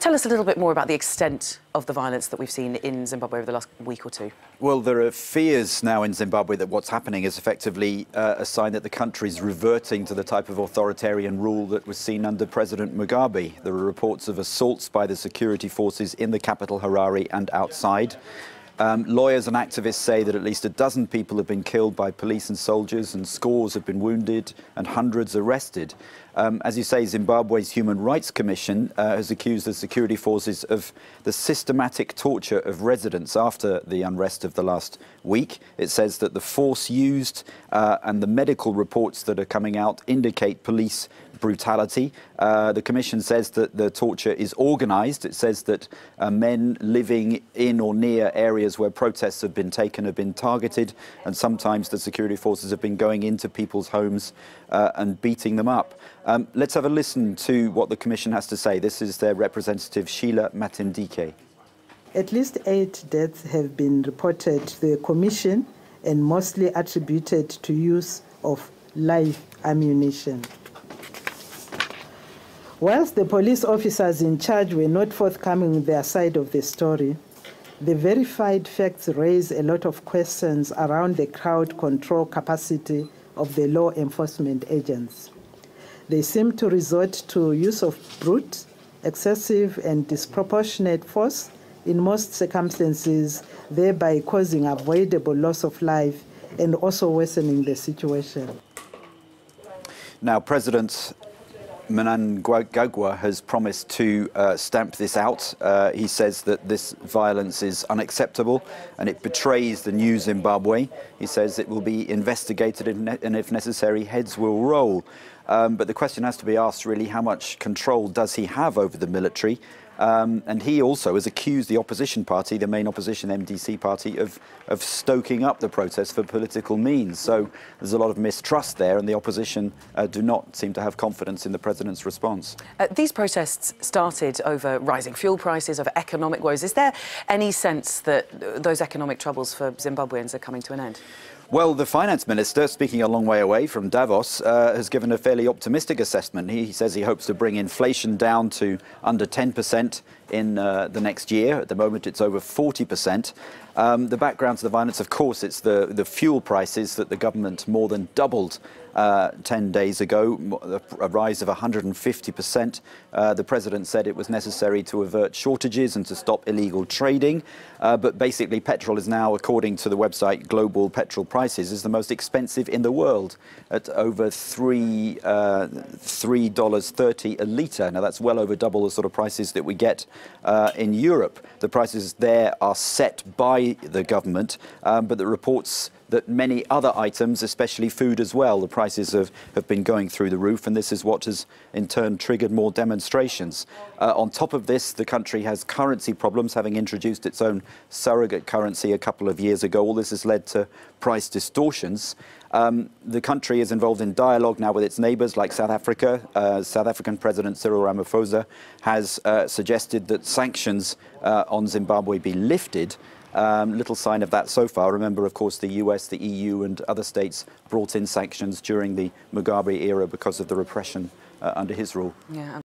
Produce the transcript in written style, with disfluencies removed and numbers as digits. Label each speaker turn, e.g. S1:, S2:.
S1: Tell us a little bit more about the extent of the violence that we've seen in Zimbabwe over the last week or two.
S2: Well, there are fears now in Zimbabwe that what's happening is effectively a sign that the country is reverting to the type of authoritarian rule that was seen under President Mugabe. There are reports of assaults by the security forces in the capital, Harare, and outside. Lawyers and activists say that at least a dozen people have been killed by police and soldiers, and scores have been wounded and hundreds arrested. As you say, Zimbabwe's Human Rights Commission has accused the security forces of the systematic torture of residents after the unrest of the last week. It says that the force used and the medical reports that are coming out indicate police brutality. The Commission says that the torture is organised. It says that men living in or near areas where protests have been taken have been targeted, and sometimes the security forces have been going into people's homes and beating them up. Let's have a listen to what the Commission has to say. This is their representative, Sheila Matindike.
S3: At least 8 deaths have been reported to the Commission and mostly attributed to use of live ammunition. Whilst the police officers in charge were not forthcoming with their side of the story, the verified facts raise a lot of questions around the crowd control capacity of the law enforcement agents. They seem to resort to use of brute, excessive and disproportionate force in most circumstances, thereby causing avoidable loss of life and also worsening the situation.
S2: Now, President Mnangagwa has promised to stamp this out. He says that this violence is unacceptable and it betrays the new Zimbabwe. He says it will be investigated and if necessary, heads will roll. But the question has to be asked, really, how much control does he have over the military? And he also has accused the opposition party, the main opposition MDC party, of stoking up the protests for political means. So there's a lot of mistrust there, and the opposition do not seem to have confidence in the president's response.
S1: These protests started over rising fuel prices, over economic woes. Is there any sense that those economic troubles for Zimbabweans are coming to an end?
S2: Well, the finance minister, speaking a long way away from Davos, has given a fairly optimistic assessment. He says he hopes to bring inflation down to under 10% in the next year. At the moment, it's over 40%. The background to the violence, of course, it's the fuel prices that the government more than doubled 10 days ago, a rise of 150%. The president said it was necessary to avert shortages and to stop illegal trading. But basically, petrol is now, according to the website Global Petrol Prices, is the most expensive in the world at over $3.30 a litre. Now, that's well over double the sort of prices that we get in Europe. The prices there are set by the government, but the reports that many other items, especially food as well, the prices have been going through the roof, and this is what has in turn triggered more demonstrations. On top of this, the country has currency problems, having introduced its own surrogate currency a couple of years ago. All this has led to price distortions. The country is involved in dialogue now with its neighbours like South Africa. South African President Cyril Ramaphosa has suggested that sanctions on Zimbabwe be lifted. Little sign of that so far. Remember, of course, the US, the EU and other states brought in sanctions during the Mugabe era because of the repression under his rule.
S1: Yeah.